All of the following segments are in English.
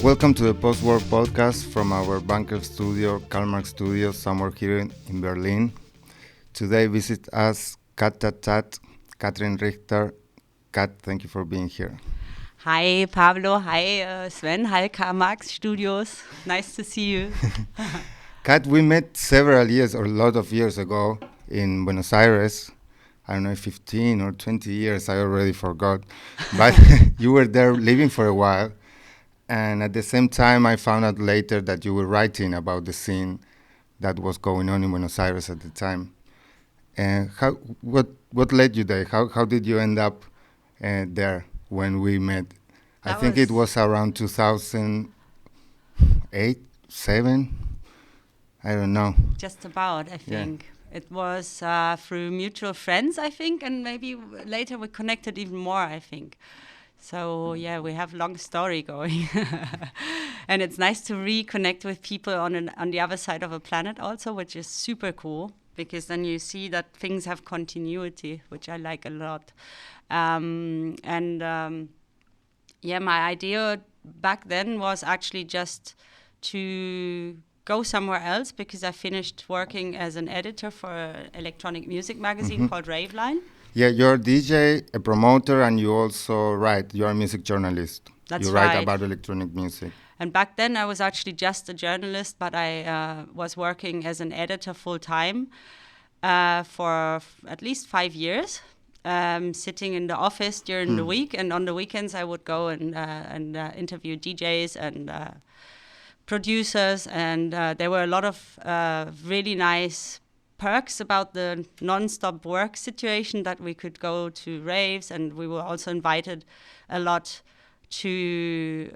Welcome to the Post-War podcast from our bunker studio, Karl-Marx Studios, somewhere here in Berlin. Today visit us TAT, Kathryn Richter. Kat, thank you for being here. Hi, Pablo. Hi, Sven. Hi, Karl-Marx Studios. Nice to see you. Kat, we met several years or a lot of years ago in Buenos Aires. I don't know, 15 or 20 years, I already forgot. But you were there living for a while. And at the same time, I found out later that you were writing about the scene that was going on in Buenos Aires at the time. And what led you there? How did you end up there when we met? I think it was around 2008, 7. I don't know. Just about, I think. Yeah. It was through mutual friends, I think, and maybe later we connected even more, I think. So, yeah, we have a long story going. And it's nice to reconnect with people on the other side of a planet also, which is super cool, because then you see that things have continuity, which I like a lot. Yeah, my idea back then was actually just to go somewhere else, because I finished working as an editor for an electronic music magazine called Rave. Yeah, you're a DJ, a promoter, and you also write. You're a music journalist. That's you right. write about electronic music. And back then I was actually just a journalist, but I was working as an editor full-time for at least 5 years, sitting in the office during the week. And on the weekends I would go and interview DJs and producers. And there were a lot of really nice perks about the non-stop work situation, that we could go to raves, and we were also invited a lot to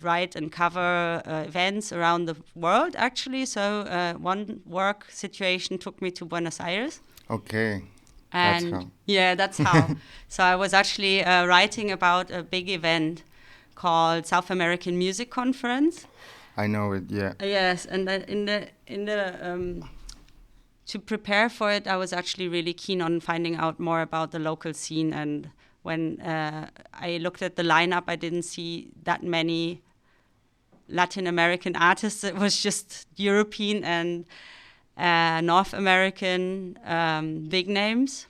write and cover events around the world, actually. So one work situation took me to Buenos Aires. Okay. And that's how. Yeah, that's how. So I was actually writing about a big event called South American Music Conference. I know it, yeah. Yes, and in the to prepare for it, I was actually really keen on finding out more about the local scene. And when I looked at the lineup, I didn't see that many Latin American artists. It was just European and North American big names.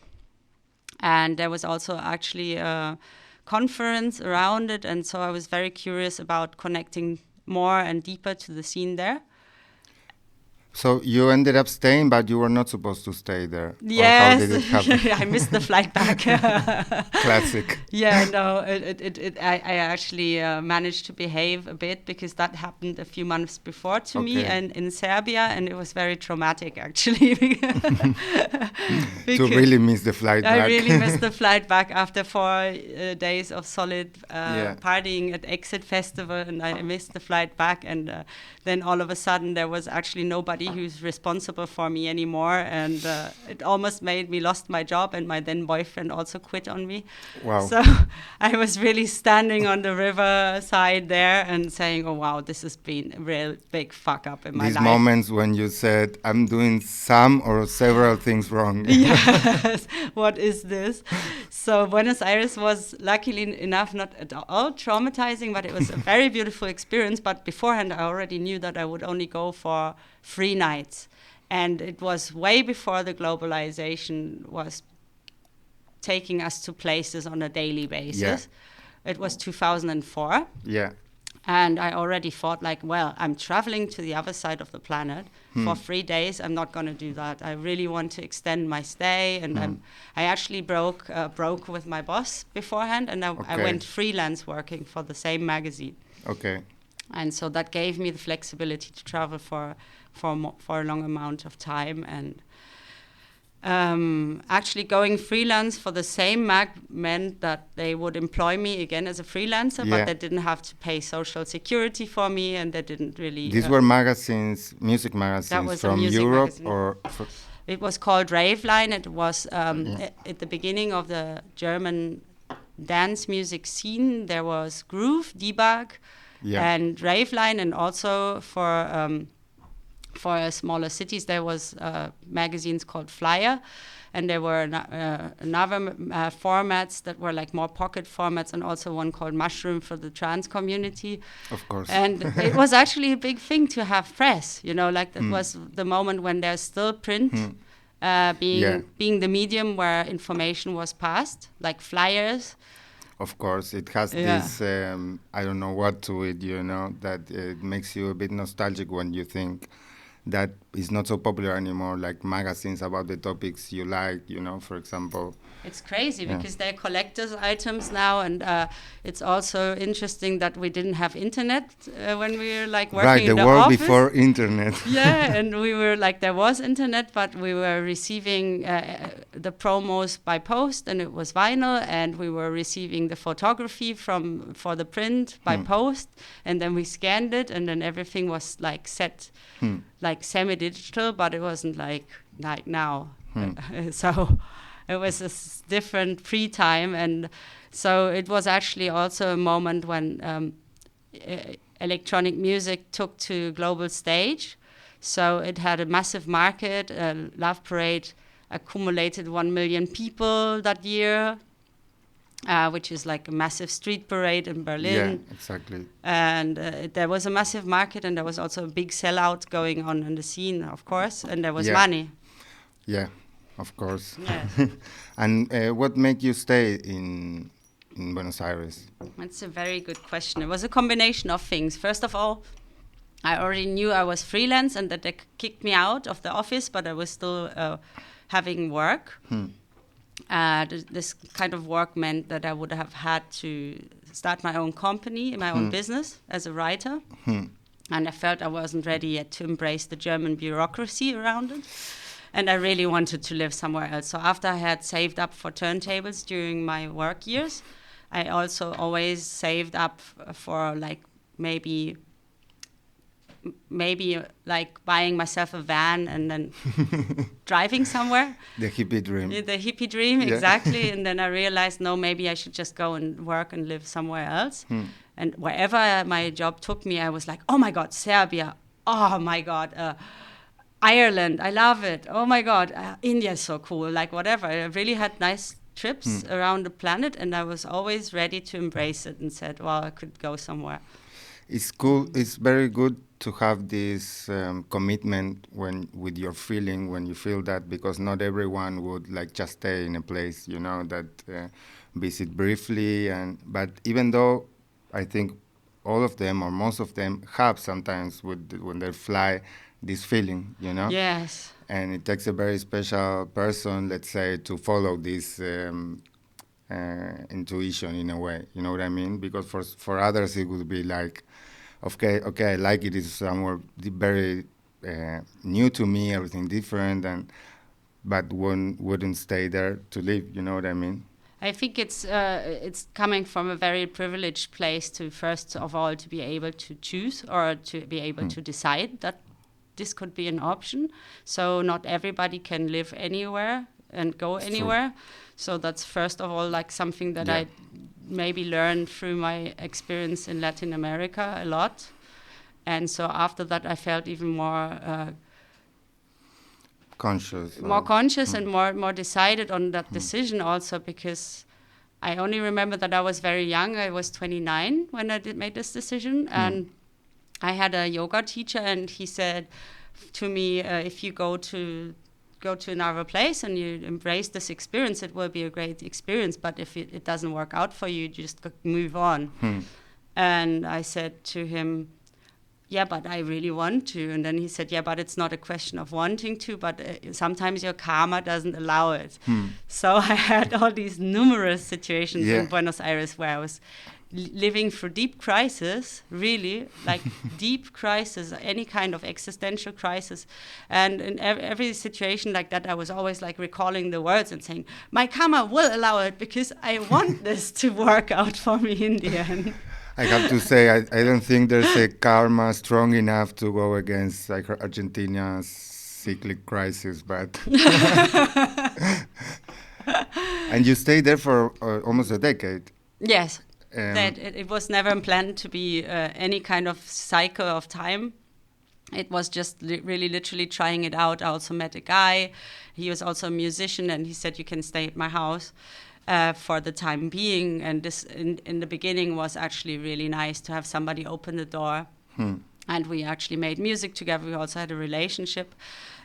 And there was also actually a conference around it. And so I was very curious about connecting more and deeper to the scene there. So you ended up staying, but you were not supposed to stay there. Yes, or how did it happen? I missed the flight back. Classic. Yeah, no, I actually managed to behave a bit, because that happened a few months before to me and in Serbia, and it was very traumatic actually. To really miss the flight back. I really missed the flight back after 4 days of solid partying at Exit Festival, and I missed the flight back, and then all of a sudden there was actually nobody who's responsible for me anymore, and it almost made me lost my job, and my then boyfriend also quit on me. Wow. So I was really standing on the riverside there and saying, oh wow, this has been a real big fuck up in my life. These moments when you said, I'm doing some or several things wrong. Yes, what is this? So Buenos Aires was luckily enough not at all traumatizing, but it was a very beautiful experience. But beforehand I already knew that I would only go for 3 nights. And it was way before the globalization was taking us to places on a daily basis. Yeah. It was 2004. Yeah. And I already thought, like, well, I'm traveling to the other side of the planet for 3 days. I'm not going to do that. I really want to extend my stay. And I actually broke with my boss beforehand, and I went freelance working for the same magazine. Okay. And so that gave me the flexibility to travel for a long amount of time. And actually going freelance for the same mag meant that they would employ me again as a freelancer, but they didn't have to pay social security for me, and they didn't really... These were magazines, music magazines from Europe magazine. Or... It was called Rave Line. It was at the beginning of the German dance music scene. There was Groove, Debug, and Rave Line, and also for for smaller cities. There was magazines called Flyer, and there were another formats that were like more pocket formats, and also one called Mushroom for the trans community. Of course. And it was actually a big thing to have press, like that was the moment when there's still print being the medium where information was passed, like flyers. Of course, it has this, I don't know what to it, that it makes you a bit nostalgic when you think that is not so popular anymore, like magazines about the topics you like, for example. It's crazy because they're collector's items now, and it's also interesting that we didn't have internet when we were like working in the world office. Before internet. Yeah, and we were like, there was internet, but we were receiving the promos by post, and it was vinyl, and we were receiving the photography for the print by post, and then we scanned it, and then everything was like set like semi-digital, but it wasn't like now. So it was a different pre-time, and so it was actually also a moment when electronic music took to global stage. So it had a massive market. Love Parade accumulated 1 million people that year, which is like a massive street parade in Berlin. Yeah, exactly. And there was a massive market, and there was also a big sellout going on in the scene, of course, and there was money. Yeah, of course. Yes. And what made you stay in Buenos Aires? That's a very good question. It was a combination of things. First of all, I already knew I was freelance and that they kicked me out of the office, but I was still having work. This kind of work meant that I would have had to start my own company, my own business as a writer. And I felt I wasn't ready yet to embrace the German bureaucracy around it. And I really wanted to live somewhere else. So after I had saved up for turntables during my work years, I also always saved up for like maybe like buying myself a van and then driving somewhere. The hippie dream. The hippie dream, exactly. And then I realized, no, maybe I should just go and work and live somewhere else. And wherever my job took me, I was like, oh my God, Serbia. Oh my God, Ireland, I love it. Oh my God, India is so cool. Like whatever. I really had nice trips around the planet, and I was always ready to embrace it and said, well, I could go somewhere. It's cool. It's very good to have this commitment with your feeling when you feel that, because not everyone would like just stay in a place, that visit briefly. But even though I think all of them or most of them have sometimes when they fly this feeling, Yes. And it takes a very special person, let's say, to follow this intuition in a way. You know what I mean? Because for others it would be like, okay, I like it. It's somewhere very new to me, everything different, but one wouldn't stay there to live. You know what I mean? I think it's coming from a very privileged place to first of all to be able to choose or to be able to decide that this could be an option. So not everybody can live anywhere and go anywhere. True. So that's first of all like something that I maybe learned through my experience in Latin America a lot. And so after that I felt even more conscious and more decided on that decision also, because I only remember that I was very young. I was 29 when I made this decision, and I had a yoga teacher, and he said to me, if you go to another place and you embrace this experience, it will be a great experience, but if it doesn't work out for you, just move on. And I said to him, yeah, but I really want to. And then he said, yeah, but it's not a question of wanting to, but sometimes your karma doesn't allow it. So I had all these numerous situations in Buenos Aires where I was living through deep crisis, really, like deep crisis, any kind of existential crisis. And in every situation like that, I was always like recalling the words and saying, my karma will allow it because I want this to work out for me in the end. I have to say, I don't think there's a karma strong enough to go against like Argentina's cyclic crisis, but... And you stayed there for almost a decade. Yes. That it was never planned to be any kind of cycle of time. it was just really literally trying it out. I also met a guy. He was also a musician, and he said, you can stay at my house for the time being. And this, in the beginning, was actually really nice to have somebody open the door. And we actually made music together. We also had a relationship.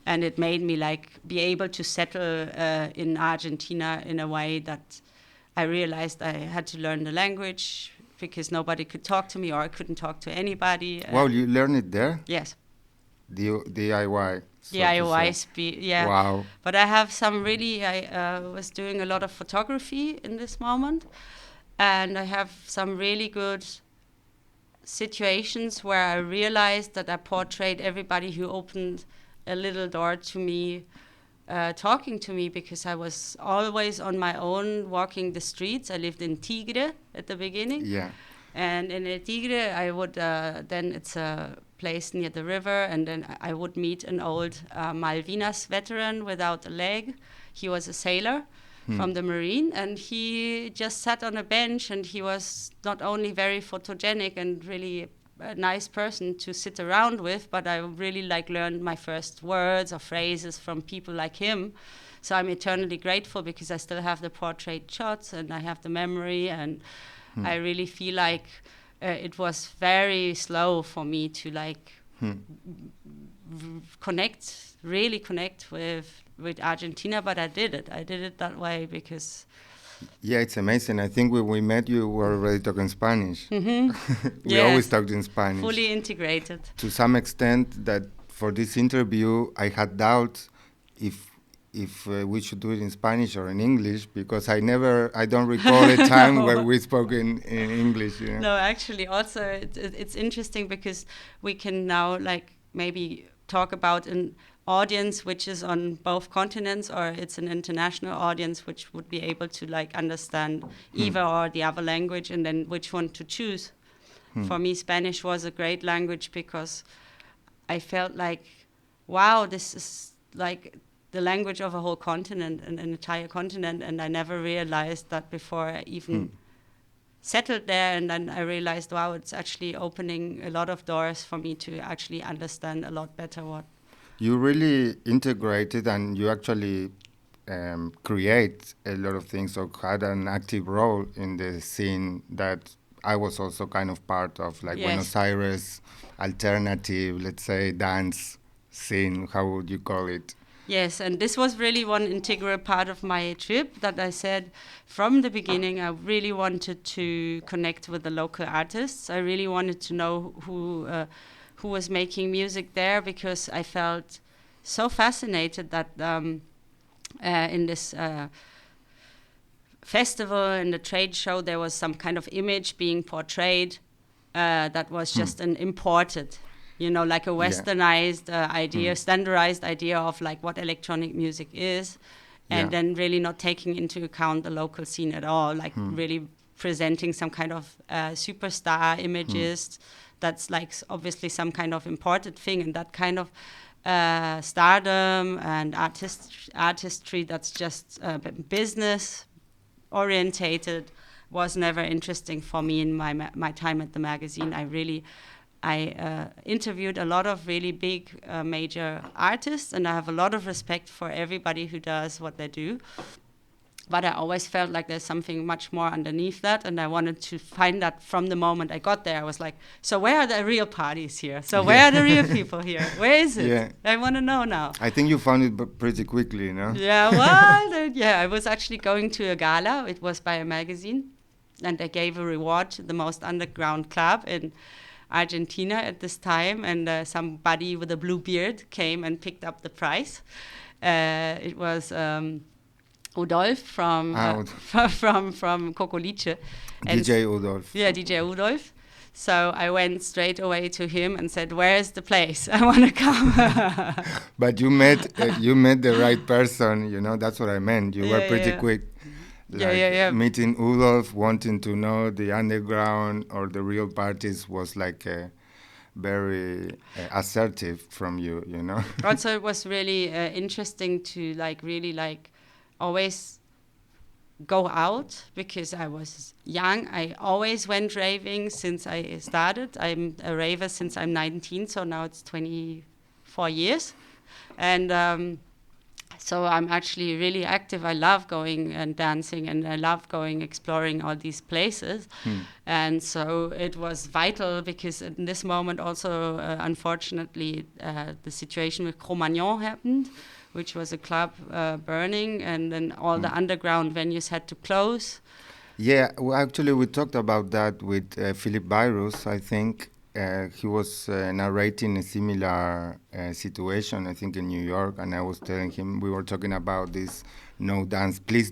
And it made me like be able to settle in Argentina in a way that I realized I had to learn the language because nobody could talk to me, or I couldn't talk to anybody. Wow, you learned it there? Yes. DIY. So DIY speed, yeah. Wow. But I have some really, I was doing a lot of photography in this moment, and I have some really good situations where I realized that I portrayed everybody who opened a little door to me, talking to me, because I was always on my own walking the streets. I lived in Tigre at the beginning. Yeah. And in El Tigre, I would, then it's a place near the river, and then I would meet an old Malvinas veteran without a leg. He was a sailor from the Marine, and he just sat on a bench, and he was not only very photogenic and really a nice person to sit around with, but I really like learned my first words or phrases from people like him. So I'm eternally grateful because I still have the portrait shots and I have the memory, and I really feel like it was very slow for me to like really connect with Argentina, but I did it. I did it that way because... Yeah, it's amazing. I think when we met, you were already talking Spanish. We Yes. always talked in Spanish. Fully integrated. To some extent, that for this interview, I had doubts if we should do it in Spanish or in English, because I don't recall a time No. where we spoke in English. You know? No, actually, also it's interesting because we can now like maybe talk about an audience which is on both continents, or it's an international audience which would be able to like understand either or the other language, and then which one to choose. For me, Spanish was a great language because I felt like, wow, this is like the language of a whole continent and an entire continent, and I never realized that before I even settled there. And then I realized, wow, it's actually opening a lot of doors for me to actually understand a lot better what... You really integrated, and you actually create a lot of things, or had an active role in the scene that I was also kind of part of, like Yes. Buenos Aires alternative, let's say, dance scene. How would you call it? Yes, and this was really one integral part of my trip, that I said from the beginning I really wanted to connect with the local artists. I really wanted to know who was making music there, because I felt so fascinated that in this festival, in the trade show, there was some kind of image being portrayed that was just an imported, you know, like a westernized idea, standardized idea of like what electronic music is, and then really not taking into account the local scene at all, like really presenting some kind of superstar images. That's like obviously some kind of imported thing, and that kind of stardom and artistry that's just business orientated was never interesting for me in my time at the magazine. I interviewed a lot of really big major artists, and I have a lot of respect for everybody who does what they do. But I always felt like there's something much more underneath that, and I wanted to find that from the moment I got there. I was like, so where are the real parties here? So where are the real people here? Where is it? Yeah. I want to know now. I think you found it pretty quickly, no? Yeah, well, I was actually going to a gala. It was by a magazine, and they gave a reward to the most underground club in Argentina at this time, and somebody with a blue beard came and picked up the prize. It was... Udolf from Kokolice. DJ Udolf. Yeah, DJ Udolf. So I went straight away to him and said, "Where's the place? I want to come." But you met the right person, you know. That's what I meant. You were pretty quick. Like meeting Udolf, wanting to know the underground or the real parties was like very assertive from you, you know. Also, it was really interesting to like really like always go out because I was young. I always went raving since I started. I'm a raver since I'm 19, so now it's 24 years. And so I'm actually really active. I love going and dancing, and I love going exploring all these places. And so it was vital because in this moment also, unfortunately, the situation with Cro-Magnon happened, which was a club burning, and then all the underground venues had to close. Yeah, well, actually, we talked about that with Philip Virus. I think he was narrating a similar situation, I think, in New York, and I was telling him, we were talking about this no dance. Please,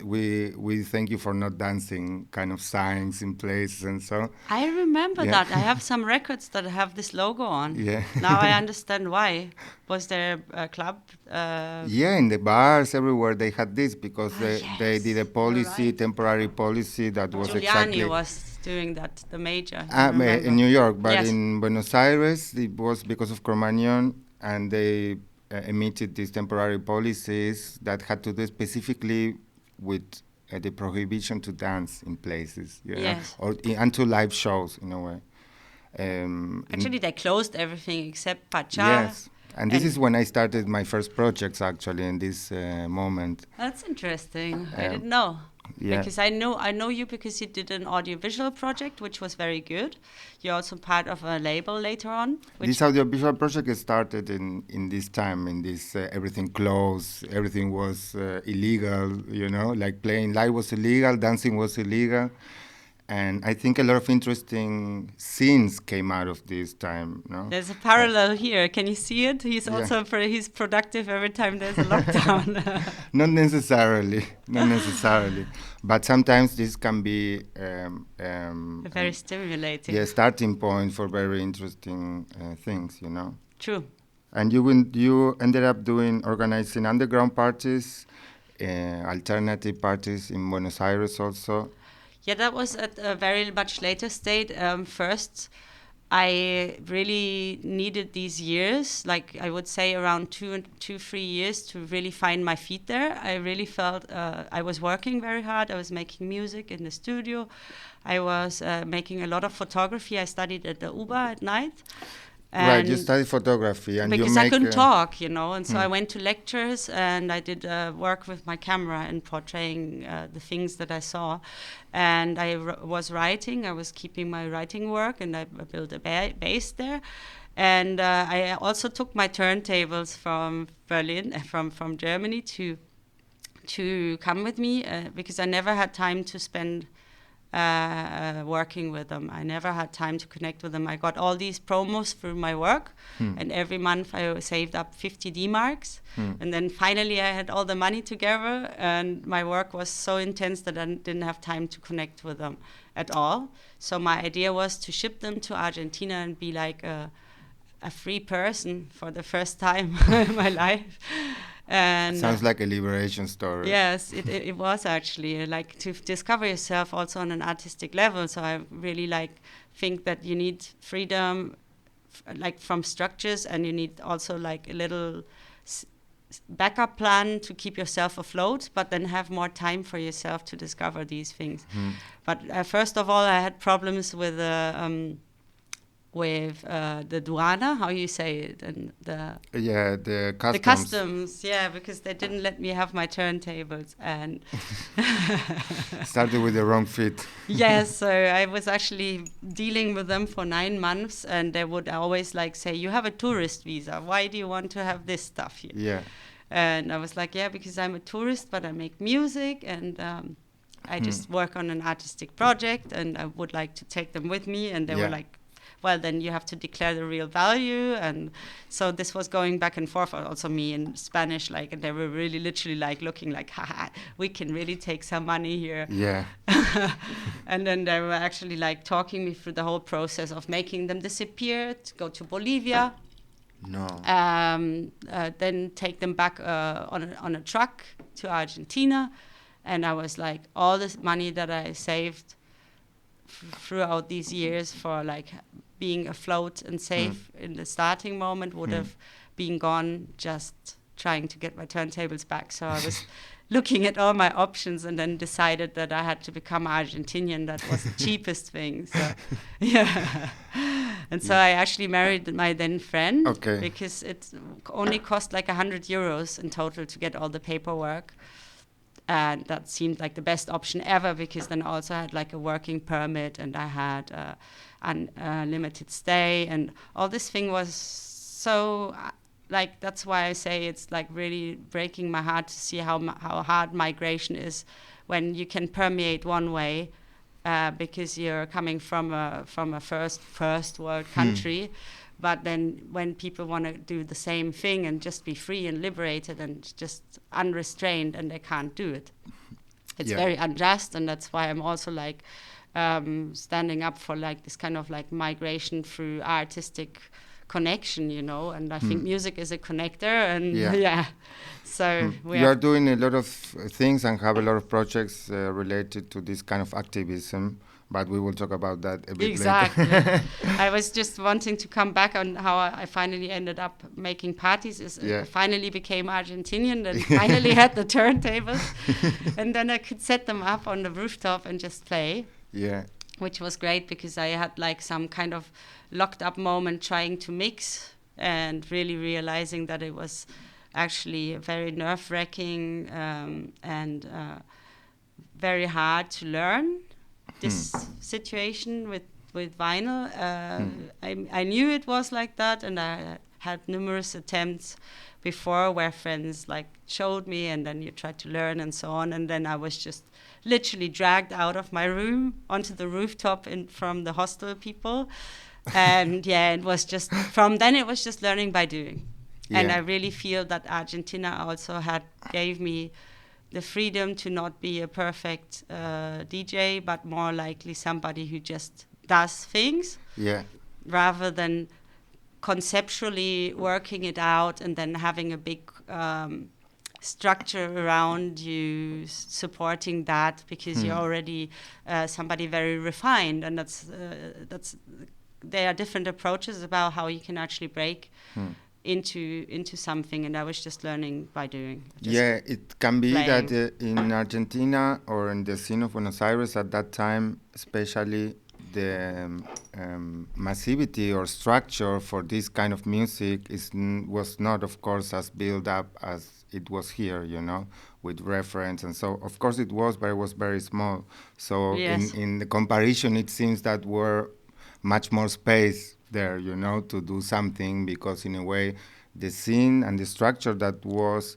we thank you for not dancing kind of signs in places and so. I remember Yeah. that. I have some records that have this logo on. Yeah. Now I understand why. Was there a club? Yeah, in the bars everywhere they had this because they did a You're policy, right. temporary policy that was Giuliani exactly was doing that, the major. I in remember. New York, but Yes. in Buenos Aires it was because of Cro-Magnon, and they emitted these temporary policies that had to do specifically with the prohibition to dance in places, you know, Yes. or and to live shows in a way. Actually, they closed everything except Pacha. Yes, and this and- is when I started my first projects actually in this moment. That's interesting. I didn't know. Yeah. Because I know you because you did an audiovisual project, which was very good. You're also part of a label later on. Which This audiovisual project started in this time, in this everything closed, everything was illegal, you know, like playing live was illegal, dancing was illegal. And I think a lot of interesting scenes came out of this time, no? There's a parallel here. Can you see it? He's Yeah. also he's productive every time there's a lockdown. Not necessarily, not necessarily. But sometimes this can be Very stimulating. yeah, starting point for very interesting things, you know. True. And you ended up organizing underground parties, alternative parties in Buenos Aires also. Yeah, that was at a very much later state. First, I really needed these years, like I would say around 3 years, to really find my feet there. I really felt I was working very hard. I was making music in the studio. I was making a lot of photography. I studied at the UBA at night. Right, you studied photography, and because you I make couldn't talk, you know, and so I went to lectures and I did work with my camera and portraying the things that I saw. And I was writing. I was keeping my writing work, and I built a base there. And I also took my turntables from Berlin, from Germany, to come with me because I never had time to spend working with them. I never had time to connect with them. I got all these promos through my work, and every month I saved up 50 D-marks. And then finally I had all the money together, and my work was so intense that I didn't have time to connect with them at all. So my idea was to ship them to Argentina and be like a free person for the first time in my life. And sounds like a liberation story. yes, it was actually like to discover yourself also on an artistic level. So I really think that you need freedom like from structures, and you need also like a little backup plan to keep yourself afloat, but then have more time for yourself to discover these things. But first of all, I had problems with the Duana, how you say it, and the customs. The customs, yeah, because they didn't let me have my turntables, and started with the wrong fit. yes, so I was actually dealing with them for 9 months, and they would always like say, "You have a tourist visa. Why do you want to have this stuff here?" Yeah. And I was like, "Yeah, because I'm a tourist, but I make music, and I just work on an artistic project, and I would like to take them with me." And they were like, well, then you have to declare the real value. And so this was going back and forth, also me in Spanish, and they were really literally looking like, haha, we can really take some money here. Yeah. And then they were actually talking me through the whole process of making them disappear, to go to Bolivia. No. Then take them back on a truck to Argentina. And I was like, all this money that I saved throughout these years for being afloat and safe in the starting moment would have been gone just trying to get my turntables back. So I was looking at all my options and then decided that I had to become Argentinian. That was the cheapest thing. So, yeah. And so I actually married my then friend because it only cost like 100 euros in total to get all the paperwork. And that seemed like the best option ever, because then I also had like a working permit, and I had unlimited stay, and all this thing was so like, that's why I say it's like really breaking my heart to see how hard migration is when you can permeate one way because you're coming from a first world country. But then when people want to do the same thing and just be free and liberated and just unrestrained, and they can't do it, it's very unjust. And that's why I'm also like standing up for like this kind of like migration through artistic connection, you know. And I think music is a connector, and so you are doing a lot of things and have a lot of projects related to this kind of activism. But we will talk about that a bit later. I was just wanting to come back on how I finally ended up making parties. I finally became Argentinian and finally had the turntables. And then I could set them up on the rooftop and just play. Yeah. Which was great, because I had like some kind of locked up moment trying to mix and really realizing that it was actually very nerve-wracking and very hard to learn this situation with vinyl. I knew it was like that, and I had numerous attempts before where friends like showed me, and then you try to learn and so on, and then I was just literally dragged out of my room onto the rooftop from the hostel people. And it was just, from then it was just learning by doing. And I really feel that Argentina also gave me the freedom to not be a perfect DJ, but more likely somebody who just does things, rather than conceptually working it out and then having a big structure around you supporting that, because you're already somebody very refined. And that's there are different approaches about how you can actually break into something, and I was just learning by doing. It can be playing. that in Argentina or in the scene of Buenos Aires at that time, especially the massivity or structure for this kind of music was not, of course, as built up as it was here, you know, with reference. And so, of course, it was, but it was very small. So in the comparison, it seems that we're much more space there, you know, to do something, because in a way the scene and the structure that was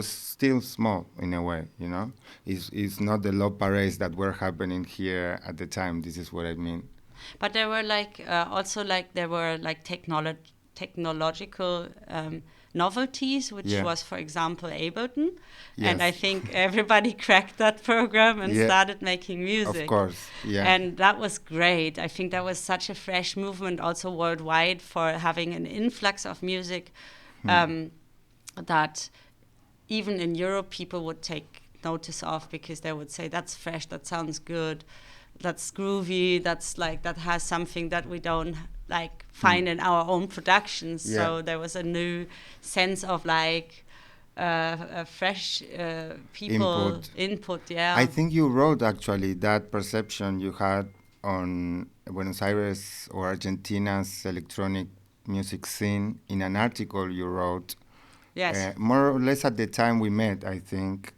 still small in a way, you know. It's not the love parades that were happening here at the time. This is what I mean. But there were like also like there were like technological novelties, which was, for example, Ableton. And I think everybody cracked that program and started making music. Of course, And that was great. I think that was such a fresh movement also worldwide for having an influx of music that even in Europe people would take notice of, because they would say, that's fresh, that sounds good, that's groovy, that's like, that has something that we don't like find in our own productions. So there was a new sense of like a fresh people input. I think you wrote actually that perception you had on Buenos Aires or Argentina's electronic music scene in an article you wrote. More or less at the time we met, I think.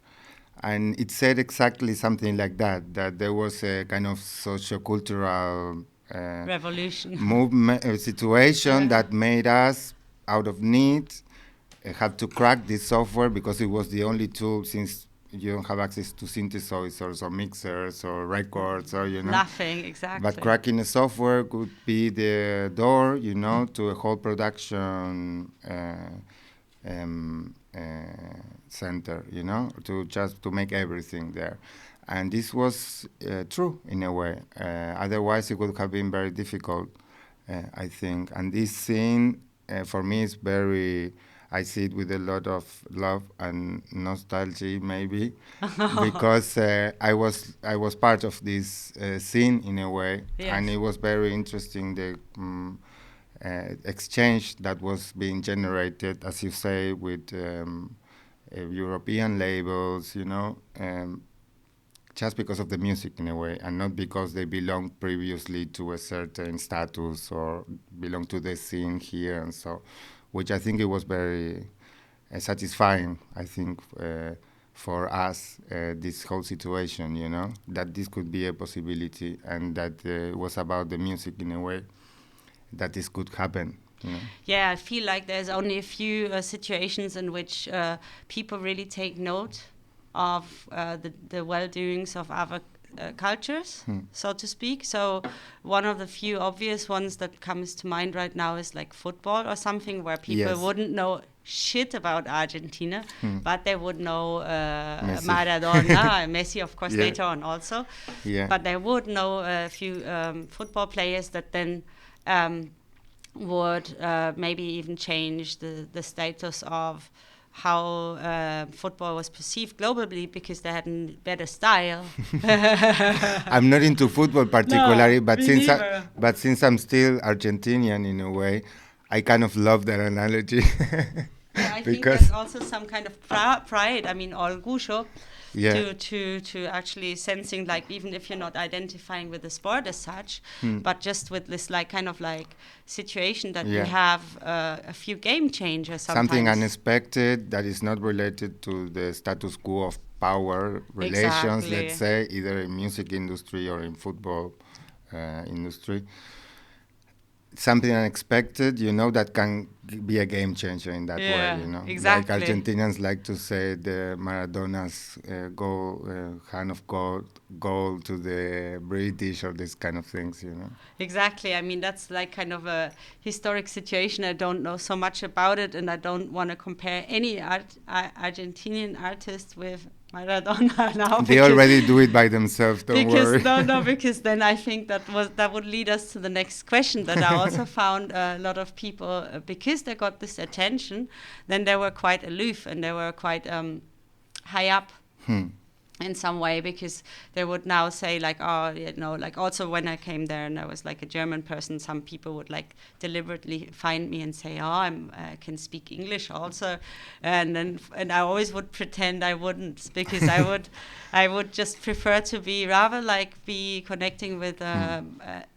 And it said exactly something like that there was a kind of sociocultural revolution movement situation that made us, out of need, have to crack this software, because it was the only tool, since you don't have access to synthesizers or mixers or records or, you know. Nothing, exactly. But cracking the software could be the door, you know, to a whole production center, you know, to make everything there. And this was true in a way. Otherwise, it would have been very difficult, I think. And this scene, for me, is very, I see it with a lot of love and nostalgia, maybe, because I was part of this scene in a way, and it was very interesting, the exchange that was being generated, as you say, with European labels, just because of the music in a way, and not because they belong previously to a certain status or belong to the scene here, and so, which I think it was very satisfying. I think for us, this whole situation, that this could be a possibility, and that it was about the music in a way that this could happen. Yeah, I feel like there's only a few situations in which people really take note of the well-doings of other cultures, so to speak. So one of the few obvious ones that comes to mind right now is like football or something, where people wouldn't know shit about Argentina, but they would know Maradona, Messi, of course, later on also. Yeah. But they would know a few football players that then would maybe even change the status of how football was perceived globally, because they had a better style. I'm not into football particularly, No, but me neither. since I'm still Argentinian in a way, I kind of love that analogy. Yeah, I think because there's also some kind of pride, orgullo, yeah, to actually sensing, like, even if you're not identifying with the sport as such, but just with this like kind of like situation that we Yeah. have a few game changers sometimes. something unexpected that is not related to the status quo of power relations, Exactly. let's say, either in music industry or in football industry. Something unexpected, that can be a game changer in that Yeah, way, exactly. Like Argentinians like to say the Maradona's hand of gold to the British or this kind of things. Exactly. I mean, that's like kind of a historic situation. I don't know so much about it, and I don't want to compare any Argentinian artist with Maradona now. They already do it by themselves, don't worry. Because then I think that would lead us to the next question, that I also found a lot of people, because they got this attention, then they were quite aloof, and they were quite high up in some way, because they would now say like, like also when I came there and I was like a German person, some people would like deliberately find me and say, I can speak English also, and I always would pretend I wouldn't, because I would just prefer to be rather like be connecting with a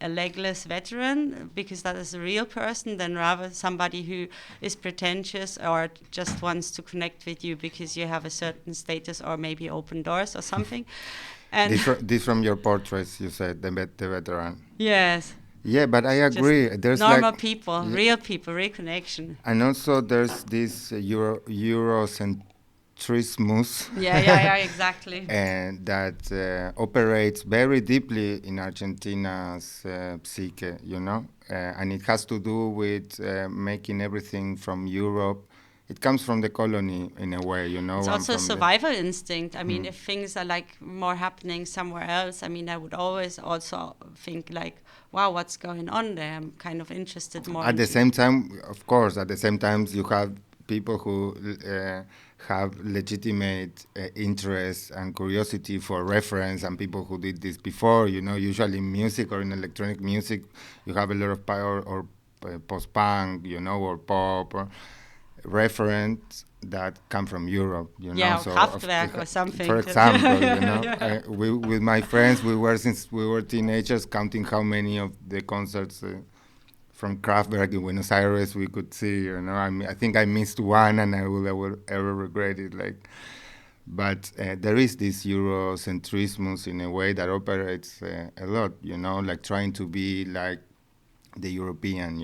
legless veteran, because that is a real person, than rather somebody who is pretentious or just wants to connect with you because you have a certain status or maybe open doors or something. And This from your portraits, you said, the veteran. yes, Yeah, but I agree. There's normal like people, real connection. and also there's this Eurocentrismus. Yeah, exactly. And that operates very deeply in Argentina's psyche, and it has to do with making everything from Europe. It comes from the colony in a way, It's and also a from survival instinct. I mean, if things are like more happening somewhere else, I mean, I would always also think like, wow, what's going on there? I'm kind of interested more. At the same time, of course, at the same time, you have people who have legitimate interest and curiosity for reference, and people who did this before. Usually in music or in electronic music, you have a lot of power or post-punk, or pop or reference that come from Europe. Yeah, or so Kraftwerk or something. For example, Yeah. with my friends, since we were teenagers, counting how many of the concerts from Kraftwerk in Buenos Aires we could see. I think I missed one, and I will ever regret it. But there is this Eurocentrism in a way that operates a lot. Like trying to be like the European,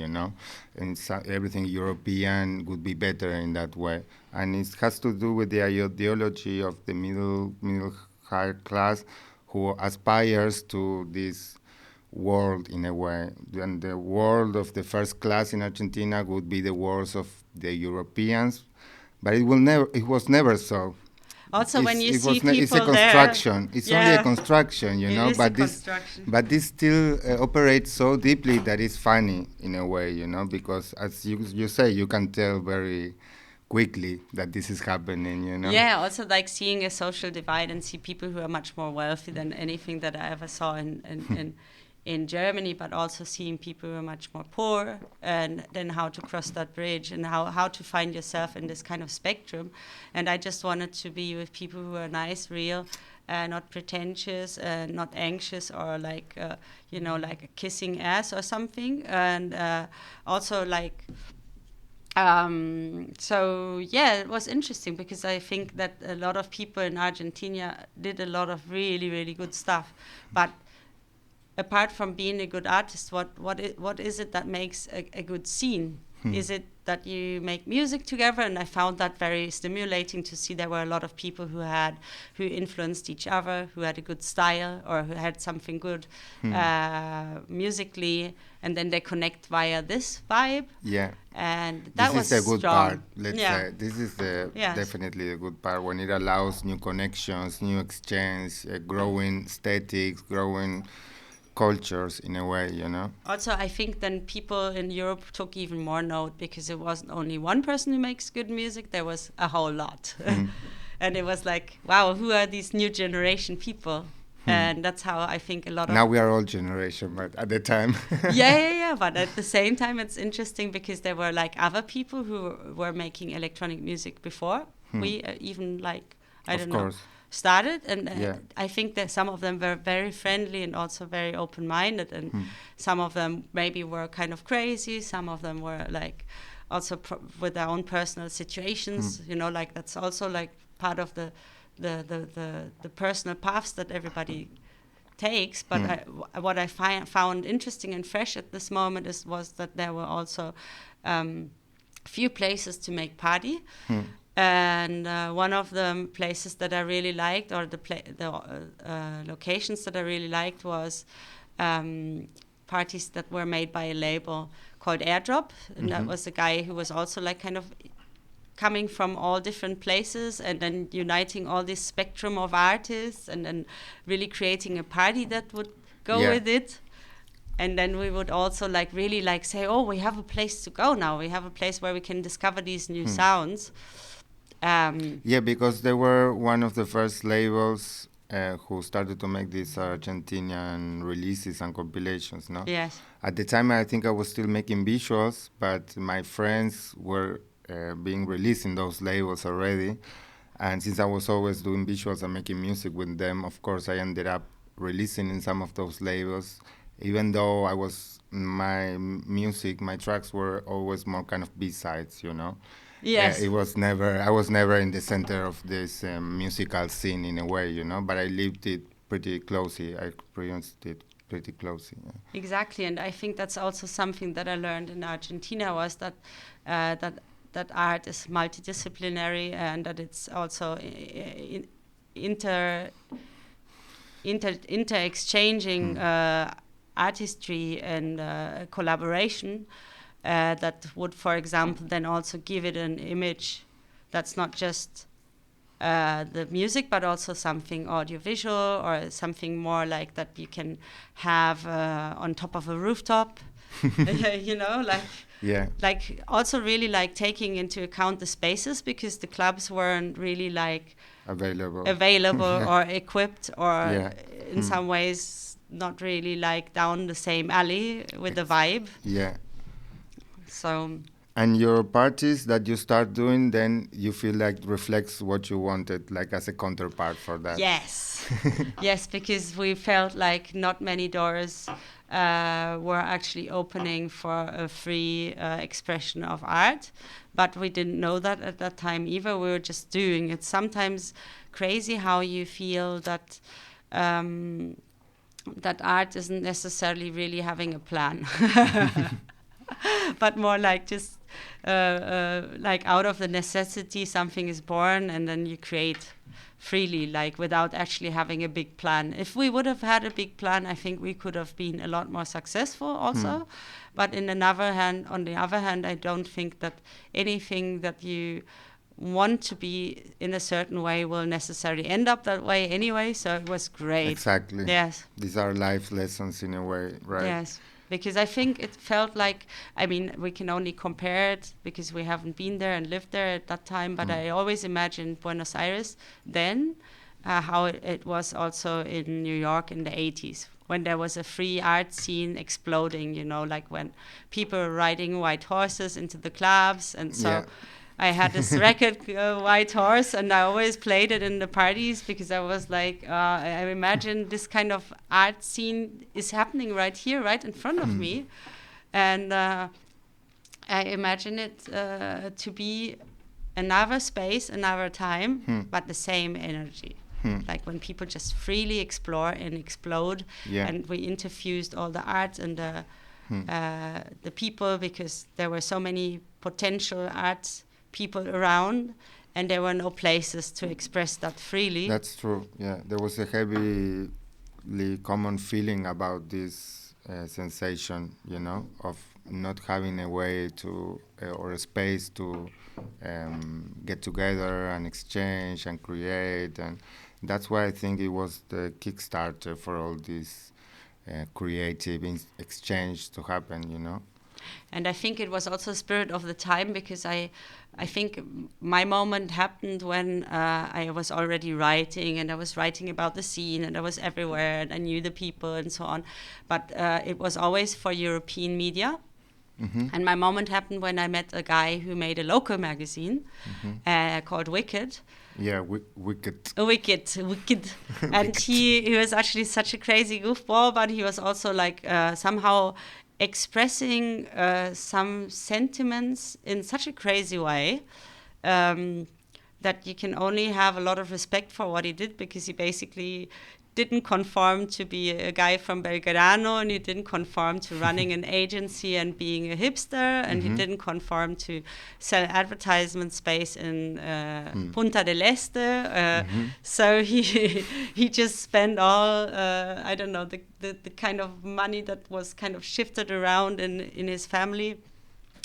and everything European would be better in that way. And it has to do with the ideology of the middle high class, who aspires to this world in a way. And the world of the first class in Argentina would be the world of the Europeans, but it was never so. Also, when you see it's a people construction. there, It's only a construction, It is but a construction. this still operates so deeply that it's funny in a way, because as you say, you can tell very quickly that this is happening. Yeah, also like seeing a social divide and see people who are much more wealthy than anything that I ever saw in in Germany, but also seeing people who are much more poor, and then how to cross that bridge and how to find yourself in this kind of spectrum. And I just wanted to be with people who are nice, real, not pretentious, not anxious, or like, like kissing ass or something. And also like, so yeah, it was interesting because I think that a lot of people in Argentina did a lot of really, really good stuff. But apart from being a good artist, what is it that makes a good scene? Is it that you make music together? And I found that very stimulating to see there were a lot of people who influenced each other, who had a good style or who had something good musically, and then they connect via this vibe. Yeah. And that was This is the good strong. part. Let's say this is definitely the good part when it allows new connections, new exchange, growing aesthetics, growing cultures in a way, Also, I think then people in Europe took even more note because it wasn't only one person who makes good music, there was a whole lot. And it was like, wow, who are these new generation people? And that's how I think a lot of... Now we are old generation, but at the time... yeah. But at the same time, it's interesting because there were like other people who were making electronic music before. We even like, I don't know, started. And I think that some of them were very friendly and also very open-minded. And some of them maybe were kind of crazy. Some of them were like also with their own personal situations, like that's also like part of the personal paths that everybody takes. But what I found interesting and fresh at this moment was that there were also few places to make party. And one of the places that I really liked, or the locations that I really liked, was parties that were made by a label called Airdrop. And that was a guy who was also like kind of coming from all different places and then uniting all this spectrum of artists and then really creating a party that would go with it. And then we would also like really like say, oh, we have a place to go now. We have a place where we can discover these new sounds. Because they were one of the first labels who started to make these Argentinian releases and compilations, no? Yes. At the time, I think I was still making visuals, but my friends were being released in those labels already. And since I was always doing visuals and making music with them, of course, I ended up releasing in some of those labels, even though my tracks were always more kind of B-sides, Yes. I was never in the center of this musical scene in a way, but I lived it pretty closely. I experienced it pretty closely. Yeah. Exactly, and I think that's also something that I learned in Argentina was that that art is multidisciplinary and that it's also inter-exchanging artistry and collaboration that would, for example, then also give it an image that's not just the music, but also something audiovisual or something more like that you can have on top of a rooftop, like also really like taking into account the spaces because the clubs weren't really like available or equipped or in some ways not really like down the same alley with the vibe. Yeah. So. And your parties that you start doing, then you feel like reflects what you wanted, like as a counterpart for that. Yes. Yes, because we felt like not many doors were actually opening for a free expression of art. But we didn't know that at that time either. We were just doing it. Sometimes crazy how you feel that that art isn't necessarily really having a plan. But more like just like out of the necessity something is born and then you create freely, like without actually having a big plan. If we would have had a big plan, I think we could have been a lot more successful also. But on the other hand, I don't think that anything that you want to be in a certain way will necessarily end up that way anyway. So it was great. Exactly. Yes. These are life lessons in a way, right? Yes. Because I think it felt like, I mean, we can only compare it because we haven't been there and lived there at that time, but I always imagined Buenos Aires then how it was also in New York in the 80s, when there was a free art scene exploding, like when people were riding white horses into the clubs. And so I had this record, White Horse, and I always played it in the parties because I was like, I imagine this kind of art scene is happening right here, right in front of me. And I imagine it to be another space, another time, but the same energy. Like when people just freely explore and explode. And we interfused all the art and the people, because there were so many potential arts people around, and there were no places to express that freely. That's true. Yeah, there was a heavily common feeling about this sensation, of not having a way to or a space to get together and exchange and create, and that's why I think it was the Kickstarter for all this creative exchange to happen. And I think it was also spirit of the time, because I think my moment happened when I was already writing, and I was writing about the scene, and I was everywhere, and I knew the people and so on. But it was always for European media. And my moment happened when I met a guy who made a local magazine called Wicked. Yeah, Wicked. Wicked. And he was actually such a crazy goofball, but he was also like somehow expressing some sentiments in such a crazy way that you can only have a lot of respect for what he did, because he basically didn't conform to be a guy from Belgrano, and he didn't conform to running an agency and being a hipster, and he didn't conform to sell advertisement space in Punta del Este. So he just spent all, I don't know, the kind of money that was kind of shifted around in his family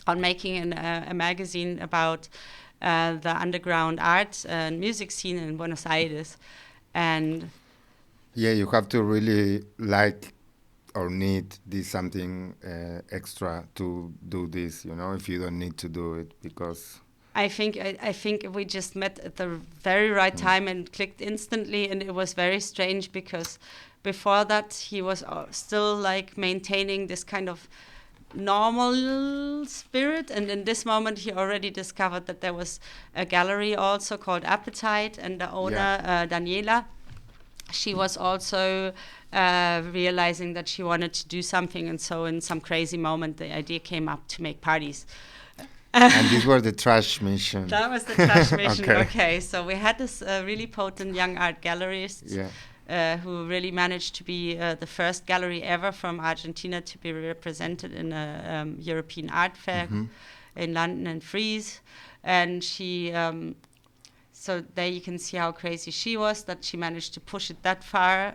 on making a magazine about the underground art and music scene in Buenos Aires. And yeah, you have to really like or need this something extra to do this, if you don't need to do it, because I think we just met at the very right time and clicked instantly, and it was very strange because before that he was still like maintaining this kind of normal spirit, and in this moment he already discovered that there was a gallery also called Appetite, and the owner Daniela, she was also realizing that she wanted to do something, and so in some crazy moment the idea came up to make parties. And these were the trash mission. That was the trash mission. Okay, so we had this really potent young art gallerist who really managed to be the first gallery ever from Argentina to be represented in a European art fair in London and Frieze. And she, so there you can see how crazy she was, that she managed to push it that far.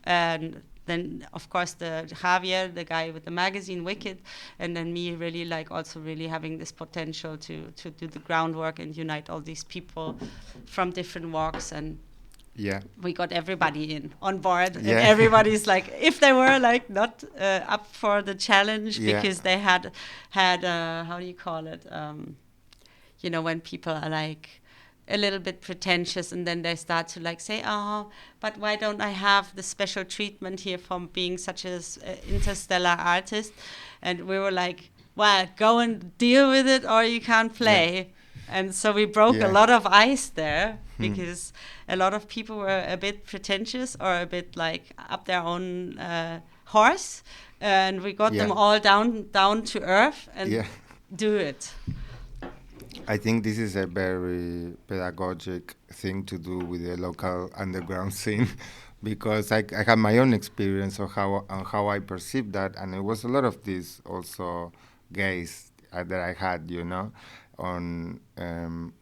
And then, of course, the Javier, the guy with the magazine, Wicked, and then me really like also really having this potential to do the groundwork and unite all these people from different walks. And we got everybody on board, and everybody's like, if they were like not up for the challenge because they had how do you call it? When people are like a little bit pretentious, and then they start to like say, oh, but why don't I have the special treatment here from being such an interstellar artist? And we were like, well, go and deal with it, or you can't play. And so we broke a lot of ice there, because a lot of people were a bit pretentious or a bit like up their own horse, and we got them all down to earth and do it. I think this is a very pedagogic thing to do with the local underground scene, because I have my own experience of how I perceive that, and it was a lot of this also gaze that I had,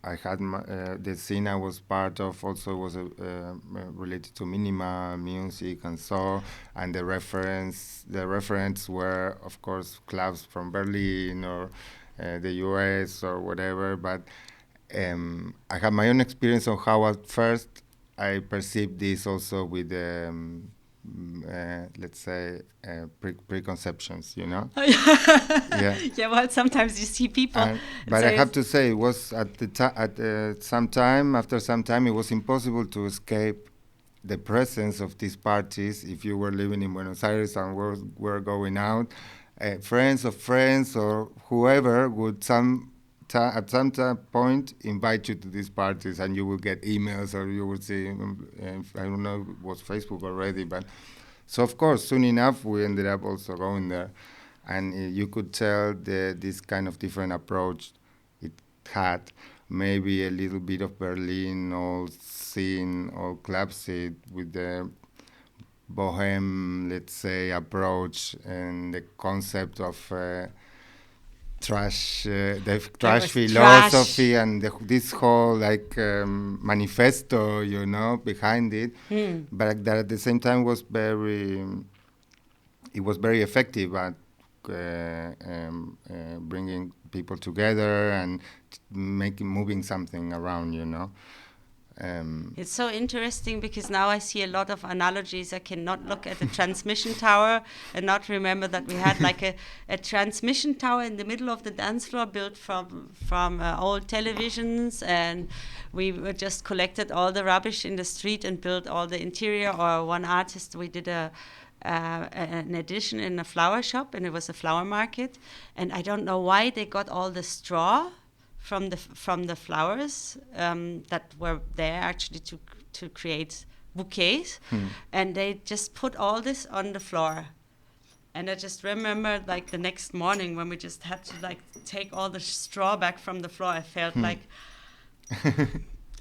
I had the scene I was part of also was related to minimal music and so, and the reference were of course clubs from Berlin or the US or whatever, but I have my own experience on how at first I perceived this also with let's say, preconceptions, you know. Yeah. Yeah, well, sometimes you see people and But I say, have to say, it was some time, after some time, it was impossible to escape the presence of these parties if you were living in Buenos Aires and were going out. Friends of friends or whoever would at some point invite you to these parties, and you will get emails, or you would see, I don't know, it was Facebook already, but so of course, soon enough, we ended up also going there, and you could tell this kind of different approach it had. Maybe a little bit of Berlin, all scene, all club scene with the bohem, let's say, approach and the concept of the there trash was trash. philosophy and this whole like manifesto, you know, behind it. But that at the same time it was very effective at bringing people together and moving something around, you know. It's so interesting because now I see a lot of analogies. I cannot look at a transmission tower and not remember that we had like a transmission tower in the middle of the dance floor built from old televisions, and we just collected all the rubbish in the street and built all the interior. Or one artist, we did an edition in a flower shop, and it was a flower market, and I don't know why they got all the straw from the flowers that were there actually to create bouquets, and they just put all this on the floor. And I just remember like the next morning when we just had to like take all the straw back from the floor, I felt like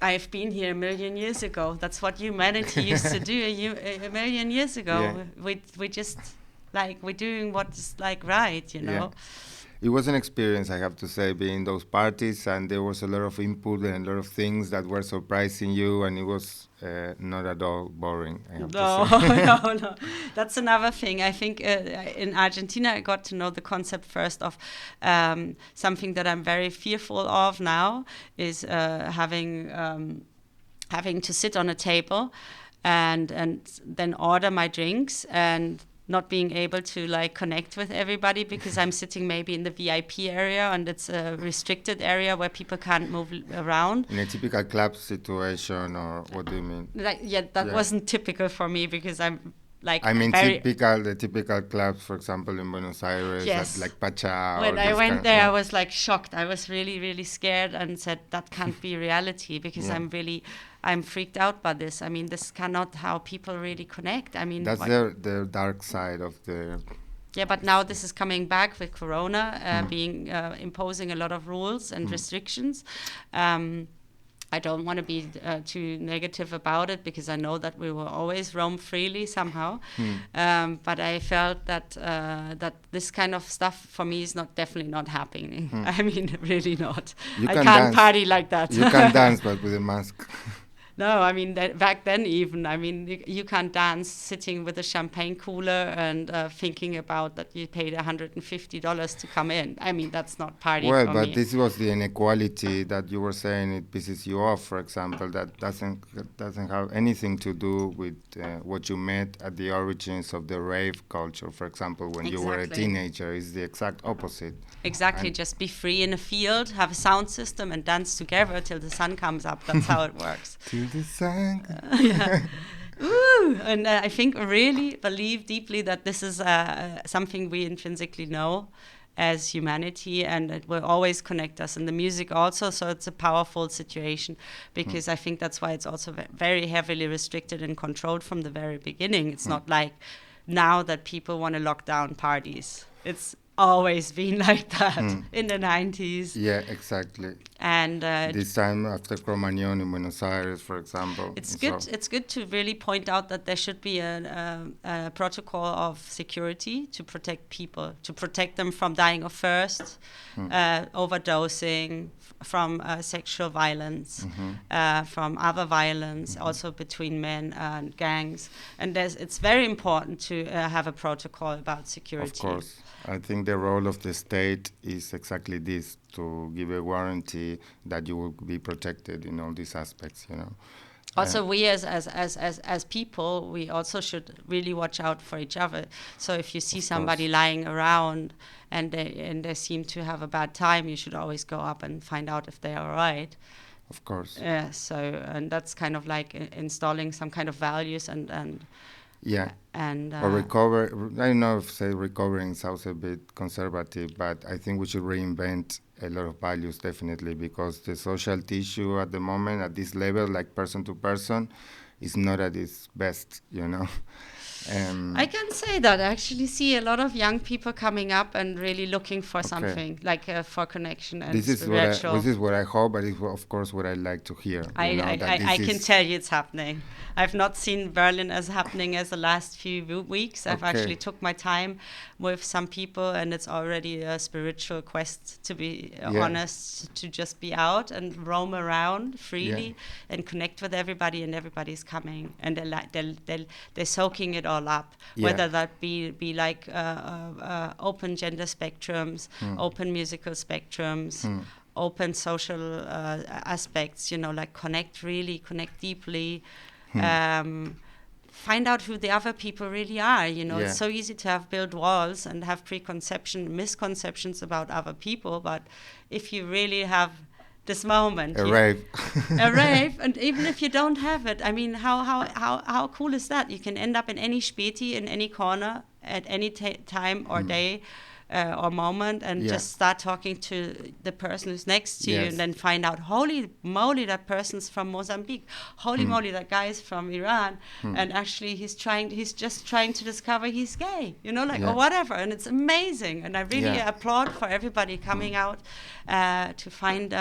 I've been here a million years ago. That's what humanity used to do a million years ago. Yeah. We just like we're doing what's like right, you know. Yeah. It was an experience, I have to say, being in those parties, and there was a lot of input and a lot of things that were surprising you, and it was not at all boring, I have No, to say. no. That's another thing. I think in Argentina, I got to know the concept first of something that I'm very fearful of now is having to sit on a table and then order my drinks and not being able to like connect with everybody because I'm sitting maybe in the VIP area and it's a restricted area where people can't move around. In a typical club situation, or what do you mean? Like, yeah, that wasn't typical for me because I'm like I mean, very the typical clubs, for example, in Buenos Aires, yes. like Pacha. When or I this went kind there, yeah. I was like shocked. I was really, really scared and said that can't be reality because I'm freaked out by this. I mean, this cannot how people really connect. I mean, That's the dark side of the. Yeah, but now this is coming back with Corona being imposing a lot of rules and restrictions. I don't want to be too negative about it because I know that we will always roam freely somehow. But I felt that that this kind of stuff for me is definitely not happening. I mean, really not. I can't dance. Party like that. You can dance, but with a mask. No, I mean, back then even, I mean, you can't dance sitting with a champagne cooler and thinking about that you paid $150 to come in. I mean, that's not party Well, for but me. this was the inequality that you were saying it pisses you off, for example. That doesn't have anything to do with what you met at the origins of the rave culture, for example, when you were a teenager. It's the exact opposite. Exactly, And just be free in a field, have a sound system, and dance together till the sun comes up. That's how it works. Till the sun. Yeah. Ooh, and I think really believe deeply that this is something we intrinsically know as humanity, and it will always connect us. And the music also, so it's a powerful situation because I think that's why it's also very heavily restricted and controlled from the very beginning. It's not like now that people want to lock down parties. It's always been like that in the 90s. Yeah, exactly. And this time after Cro-Magnon in Buenos Aires, for example. It's good. It's good to really point out that there should be a protocol of security to protect people, to protect them from dying of thirst, overdosing, from sexual violence, from other violence, also between men and gangs. And it's very important to have a protocol about security. Of course. I think the role of the state is exactly this, to give a warranty that you will be protected in all these aspects, you know. Also, we as people, we also should really watch out for each other. So if you see somebody lying around and they seem to have a bad time, you should always go up and find out if they are all right. Of course. Yeah. So and that's kind of like installing some kind of values and Yeah. and Or recover. I don't know if say recovering sounds a bit conservative, but I think we should reinvent a lot of values definitely, because the social tissue at the moment at this level, like person to person, is not at its best. I can say that I actually see a lot of young people coming up and really looking for something like for connection and this spiritual. This is what I hope, but it's of course what I like to hear. I can tell you it's happening. I've not seen Berlin as happening as the last few weeks. I've actually took my time with some people, and it's already a spiritual quest, to be honest, to just be out and roam around freely and connect with everybody, and everybody's coming and they're soaking it all up, whether that be like open gender spectrums, open musical spectrums, open social aspects, like connect deeply, find out who the other people really are. It's so easy to have built walls and have misconceptions about other people, but if you really have this moment, a rave, and even if you don't have it, I mean, how cool is that? You can end up in any späti, in any corner, at any time or day or moment, and just start talking to the person who's next to you, and then find out, holy moly, that person's from Mozambique, holy moly, that guy is from Iran, and actually he's just trying to discover he's gay, or whatever, and it's amazing, and I really applaud for everybody coming out to find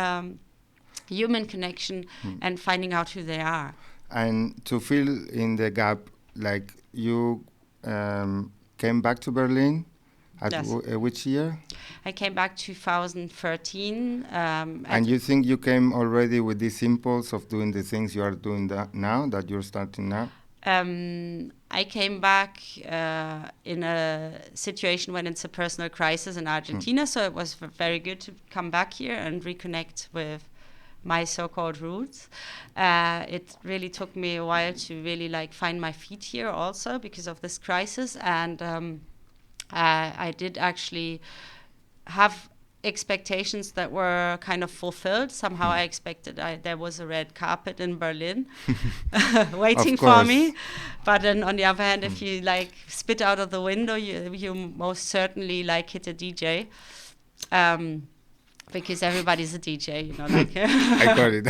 human connection and finding out who they are. And to fill in the gap, like you came back to Berlin at which year? I came back 2013. And you think you came already with this impulse of doing the things you are doing now, that you're starting now? I came back in a situation when it's a personal crisis in Argentina, so it was very good to come back here and reconnect with my so-called roots. It really took me a while to really find my feet here also because of this crisis, and I did actually have expectations that were kind of fulfilled. Somehow I expected there was a red carpet in Berlin waiting for me. But then on the other hand, if you spit out of the window, you most certainly hit a DJ. Because everybody's a DJ, I got it.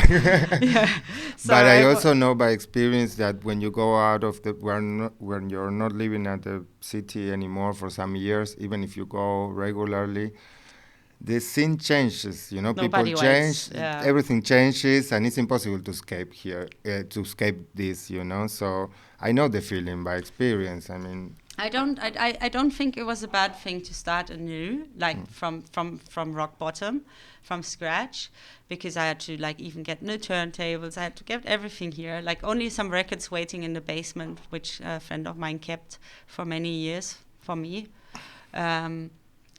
So but I also know by experience that when you go out of when you're not living at the city anymore for some years, even if you go regularly, the scene changes. People change, everything changes, and it's impossible to escape here, to escape this. So I know the feeling by experience. I mean, I don't think it was a bad thing to start anew, from rock bottom, from scratch, because I had to even get new turntables. I had to get everything here, only some records waiting in the basement, which a friend of mine kept for many years for me.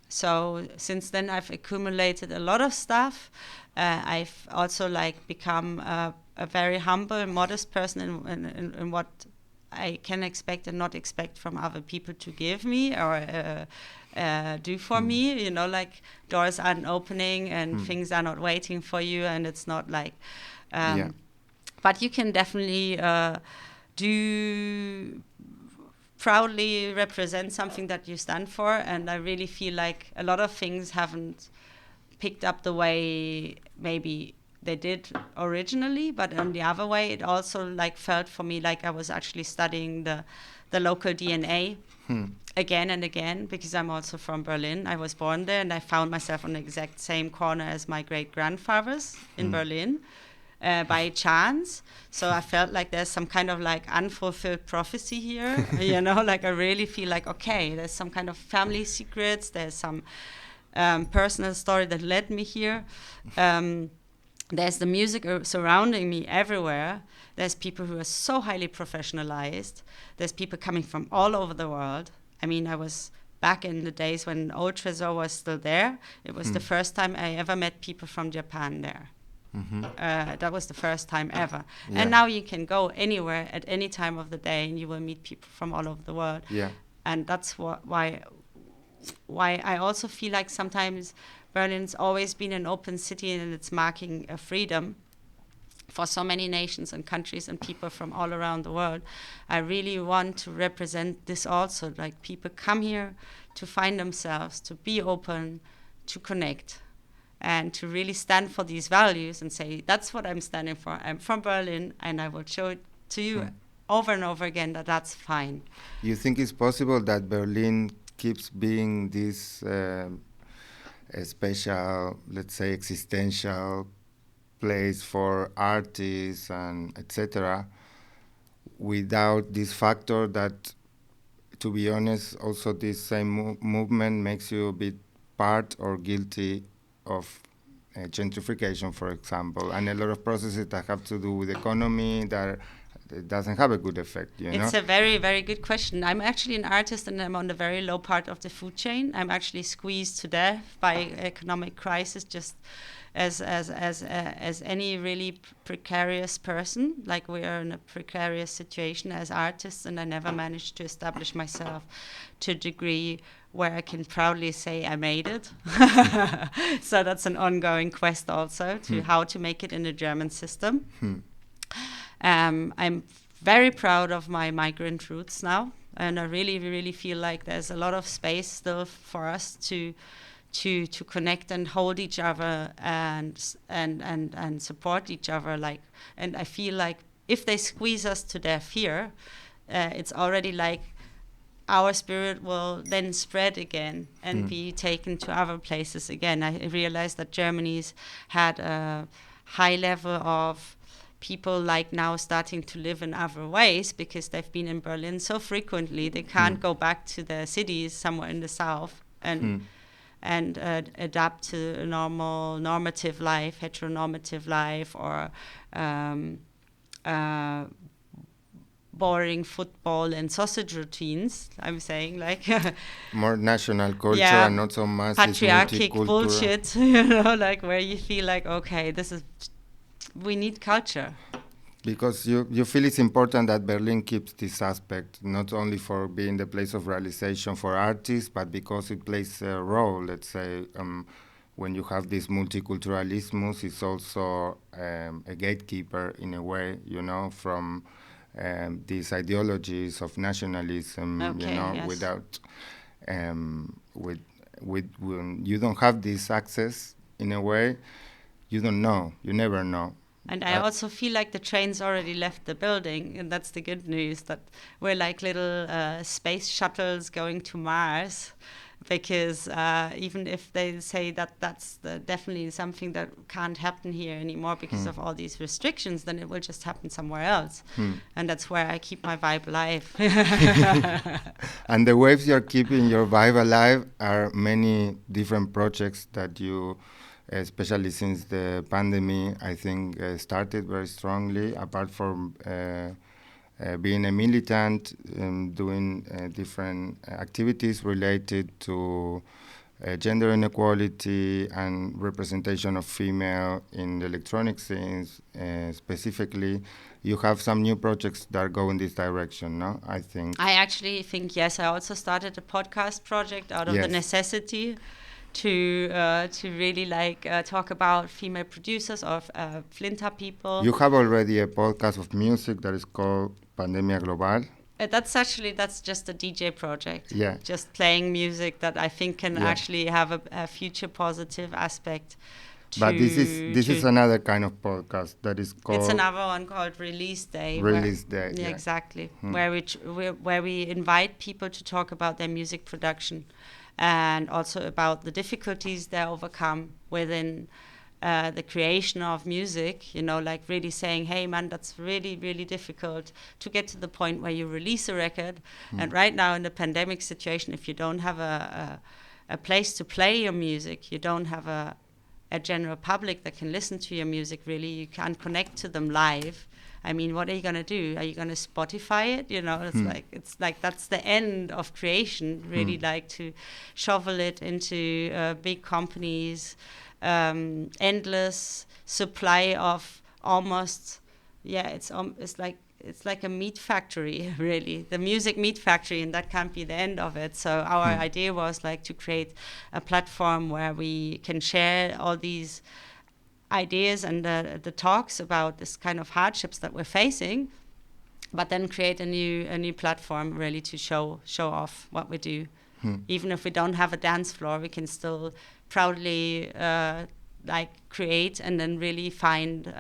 So since then I've accumulated a lot of stuff. I've also become a very humble, modest person in what I can expect and not expect from other people to give me or do for me. Doors aren't opening and things are not waiting for you, and it's not but you can definitely proudly represent something that you stand for, and I really feel like a lot of things haven't picked up the way maybe they did originally, but on the other way, it also felt for me like I was actually studying the local DNA again and again, because I'm also from Berlin. I was born there, and I found myself on the exact same corner as my great-grandfathers in Berlin by chance. So I felt like there's some kind of unfulfilled prophecy here, I really feel okay, there's some kind of family secrets, there's some personal story that led me here. There's the music surrounding me everywhere. There's people who are so highly professionalized. There's people coming from all over the world. I mean, I was back in the days when Old Tresor was still there. It was the first time I ever met people from Japan there. That was the first time ever. Yeah. And now you can go anywhere at any time of the day, and you will meet people from all over the world. Yeah. And that's why I also feel like sometimes Berlin's always been an open city, and it's marking a freedom for so many nations and countries and people from all around the world. I really want to represent this also, like people come here to find themselves, to be open, to connect, and to really stand for these values and say, that's what I'm standing for. I'm from Berlin, and I will show it to you over and over again that that's fine. You think it's possible that Berlin keeps being this a special, let's say, existential place for artists and etc., without this factor that, to be honest, also this same movement makes you a bit part or guilty of gentrification, for example, and a lot of processes that have to do with economy that it doesn't have a good effect, you know? It's a very, very good question. I'm actually an artist, and I'm on the very low part of the food chain. I'm actually squeezed to death by economic crisis, just as any really precarious person. Like, we are in a precarious situation as artists, and I never managed to establish myself to a degree where I can proudly say I made it. So that's an ongoing quest also to how to make it in the German system. I'm very proud of my migrant roots now, and I really, really feel like there's a lot of space still for us to connect and hold each other and support each other. Like, and I feel like if they squeeze us to death here, it's already like our spirit will then spread again and be taken to other places again. I realized that Germany's had a high level of people like now starting to live in other ways because they've been in Berlin so frequently they can't go back to their cities somewhere in the south and adapt to a normative life, heteronormative life, or boring football and sausage routines. I'm saying, like more national culture and not so much patriarchic bullshit, you know, like where you feel like, okay, we need culture. Because you feel it's important that Berlin keeps this aspect, not only for being the place of realization for artists, but because it plays a role, let's say, when you have this multiculturalism, it's also a gatekeeper in a way, you know, from these ideologies of nationalism, you know, without, when you don't have this access in a way, you don't know, you never know. And I also feel like the trains already left the building, and that's the good news, that we're like little space shuttles going to Mars, because even if they say that that's definitely something that can't happen here anymore because of all these restrictions, then it will just happen somewhere else. And that's where I keep my vibe alive. And the waves you're keeping your vibe alive are many different projects that you, especially since the pandemic, I think started very strongly, apart from being a militant, doing different activities related to gender inequality and representation of female in the electronic scenes. Specifically, you have some new projects that go in this direction, no? I think. I actually think, yes. I also started a podcast project out of the necessity to really talk about female producers or Flinter people. You have already a podcast of music that is called Pandemia Global. That's just a DJ project. Yeah. Just playing music that I think can actually have a future positive aspect. But this is another kind of podcast that is called. It's another one called Release Day. Release Day. Yeah, exactly. Where we invite people to talk about their music production, and also about the difficulties they overcome within the creation of music, you know, like really saying, hey man, that's really, really difficult to get to the point where you release a record. And right now in the pandemic situation, if you don't have a place to play your music, you don't have a general public that can listen to your music, really, you can't connect to them live. I mean, what are you going to do? Are you going to Spotify it? You know, it's like that's the end of creation, really, like to shovel it into big companies endless supply of almost, it's like a meat factory, really, the music meat factory, and that can't be the end of it. So our idea was like to create a platform where we can share all these ideas and the talks about this kind of hardships that we're facing, but then create a new platform really to show off what we do. Even if we don't have a dance floor, we can still proudly like create and then really find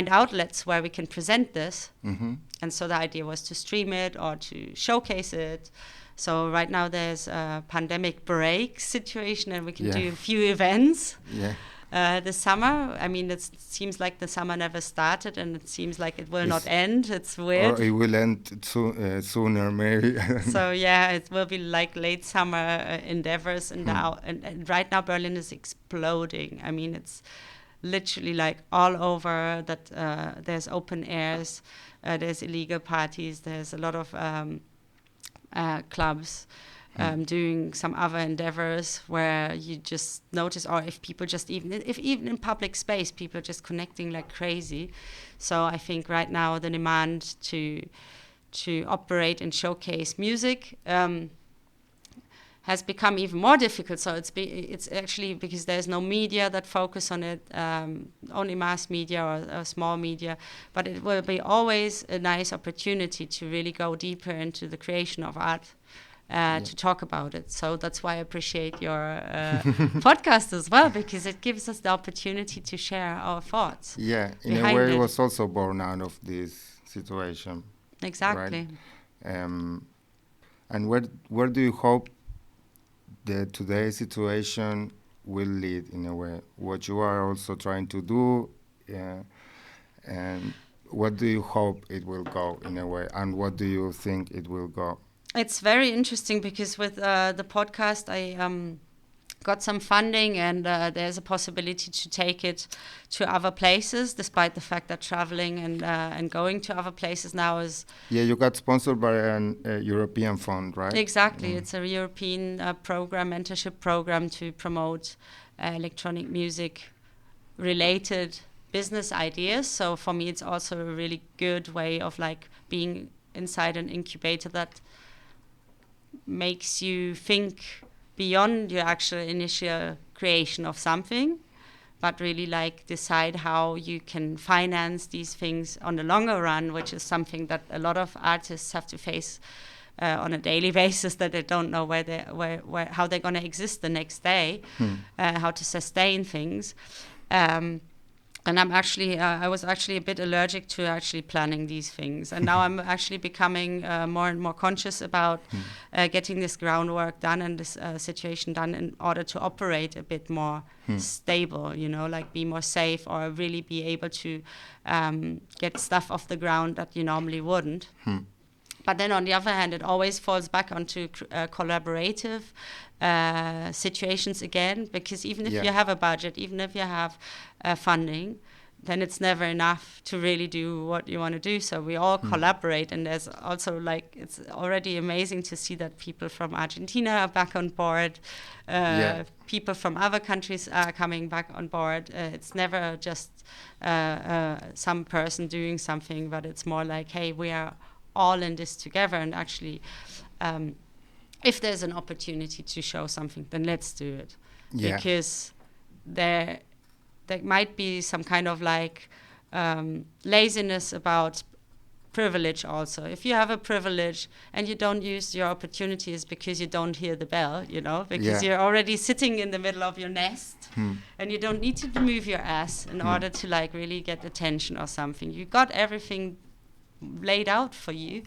outlets where we can present this. And so the idea was to stream it or to showcase it. So right now there's a pandemic break situation, and we can do a few events. This summer, I mean, it seems like the summer never started, and it seems like it will not end. It's weird. Or it will end sooner, maybe. So yeah, it will be like late summer endeavors, and right now Berlin is exploding. I mean, it's literally like all over that. There's open airs, there's illegal parties, there's a lot of clubs. Doing some other endeavors where you just notice, or if people just even in public space, people are just connecting like crazy. So I think right now the demand to operate and showcase music has become even more difficult. So it's actually because there's no media that focus on it, only mass media or small media. But it will be always a nice opportunity to really go deeper into the creation of art. To talk about it. So that's why I appreciate your podcast as well, because it gives us the opportunity to share our thoughts. Yeah, in a way it was also born out of this situation. Exactly. Right? And where do you hope the today's situation will lead, in a way? What you are also trying to do, and what do you hope it will go, in a way, and what do you think it will go? It's very interesting because with the podcast, I got some funding, and there's a possibility to take it to other places, despite the fact that traveling and going to other places now is... Yeah, you got sponsored by a European fund, right? Exactly. It's a European mentorship program to promote electronic music related business ideas. So for me, it's also a really good way of like being inside an incubator that makes you think beyond your actual initial creation of something, but really like decide how you can finance these things on the longer run, which is something that a lot of artists have to face on a daily basis, that they don't know how they're going to exist the next day, how to sustain things. And I was actually a bit allergic to actually planning these things. And now I'm actually becoming more and more conscious about getting this groundwork done and this situation done in order to operate a bit more stable, like be more safe, or really be able to get stuff off the ground that you normally wouldn't. But then on the other hand, it always falls back onto collaborative situations again, because even if you have a budget, even if you have funding, then it's never enough to really do what you want to do. So we all collaborate, and there's also like, it's already amazing to see that people from Argentina are back on board, people from other countries are coming back on board. It's never just some person doing something, but it's more like, hey, we are all in this together, and actually if there's an opportunity to show something, then let's do it. Because there might be some kind of like laziness about privilege also. If you have a privilege and you don't use your opportunities because you don't hear the bell, because you're already sitting in the middle of your nest and you don't need to move your ass in order to like really get attention or something. You got everything laid out for you.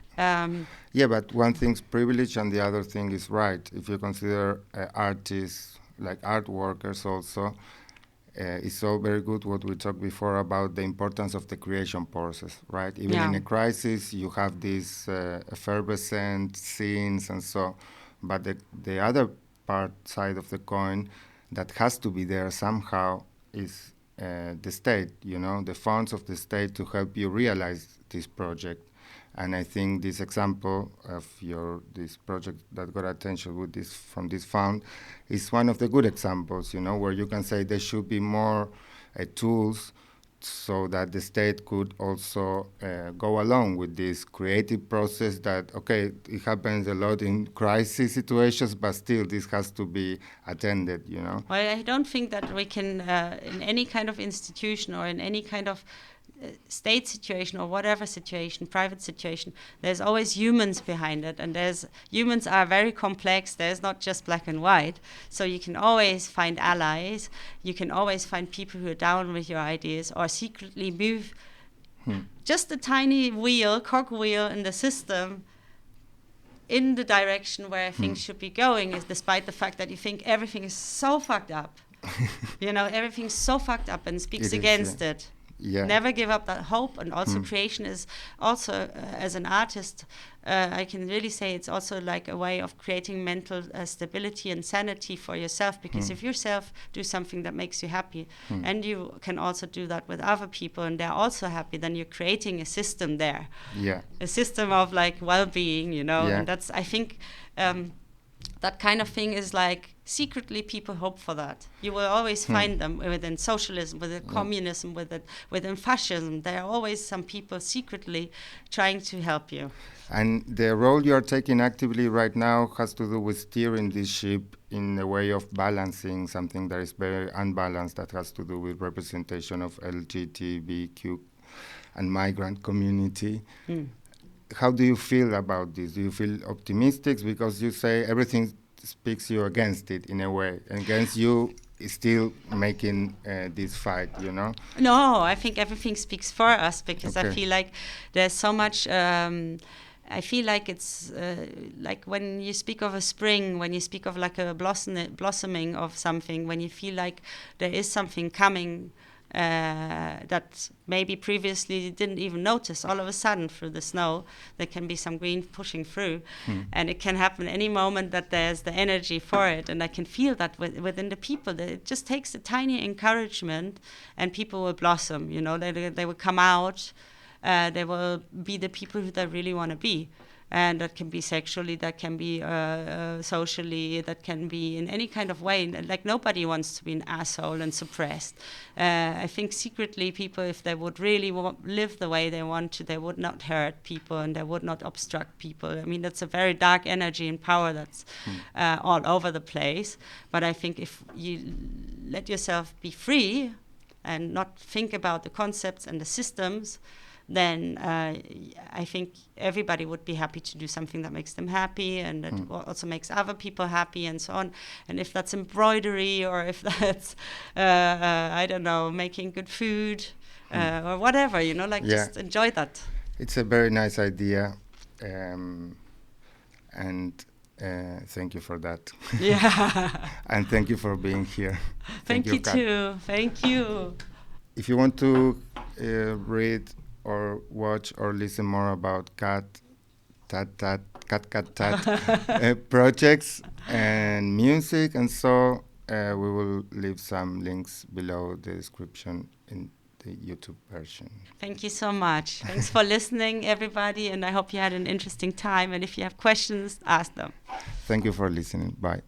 But one thing's privilege and the other thing is right. If you consider artists, like art workers also, it's all very good what we talked before about the importance of the creation process, right? Even in a crisis, you have these effervescent scenes and so, but the other side of the coin that has to be there somehow is the state, the funds of the state to help you realize this project. And I think this example of this project that got attention with this from this fund is one of the good examples, where you can say there should be more tools so that the state could also go along with this creative process that, okay, it happens a lot in crisis situations, but still this has to be attended. Well, I don't think that we can, in any kind of institution or in any kind of state situation or whatever situation, private situation, there's always humans behind it, and humans are very complex. There's not just black and white, so you can always find allies. You can always find people who are down with your ideas or secretly move just a tiny cogwheel in the system in the direction where things should be going, is despite the fact that you think everything is so fucked up. Everything's so fucked up and speaks against it. Yeah. Never give up that hope. And also creation is also, as an artist, I can really say it's also like a way of creating mental stability and sanity for yourself, because if yourself do something that makes you happy and you can also do that with other people and they're also happy, then you're creating a system there. Yeah. A system of like well-being, and that's, I think, that kind of thing is like secretly people hope for that. You will always find them within socialism, within communism, within fascism. There are always some people secretly trying to help you. And the role you are taking actively right now has to do with steering this ship in a way of balancing something that is very unbalanced, that has to do with representation of LGBTQ and migrant community. How do you feel about this? Do you feel optimistic? Because you say everything speaks you against it in a way, against you still making this fight, No, I think everything speaks for us, because I feel like there's so much. I feel like it's like when you speak of a spring, when you speak of like a blossoming of something, when you feel like there is something coming that maybe previously you didn't even notice. All of a sudden, through the snow, there can be some green pushing through, and it can happen any moment that there's the energy for it. And I can feel that within the people, that it just takes a tiny encouragement, and people will blossom. They will come out. They will be the people who they really want to be. And that can be sexually, that can be socially, that can be in any kind of way. Like, nobody wants to be an asshole and suppressed. I think secretly people, if they would really live the way they want to, they would not hurt people and they would not obstruct people. I mean, that's a very dark energy and power that's all over the place. But I think if you let yourself be free and not think about the concepts and the systems, then I think everybody would be happy to do something that makes them happy, and that also makes other people happy, and so on. And if that's embroidery, or if that's, I don't know, making good food, or whatever, just enjoy that. It's a very nice idea, and thank you for that. Yeah. And thank you for being here. Thank you too. Thank you. If you want to read or watch or listen more about TAT projects and music, and so we will leave some links below the description in the YouTube version. Thank you so much. Thanks for listening, everybody, and I hope you had an interesting time. And if you have questions, ask them. Thank you for listening. Bye.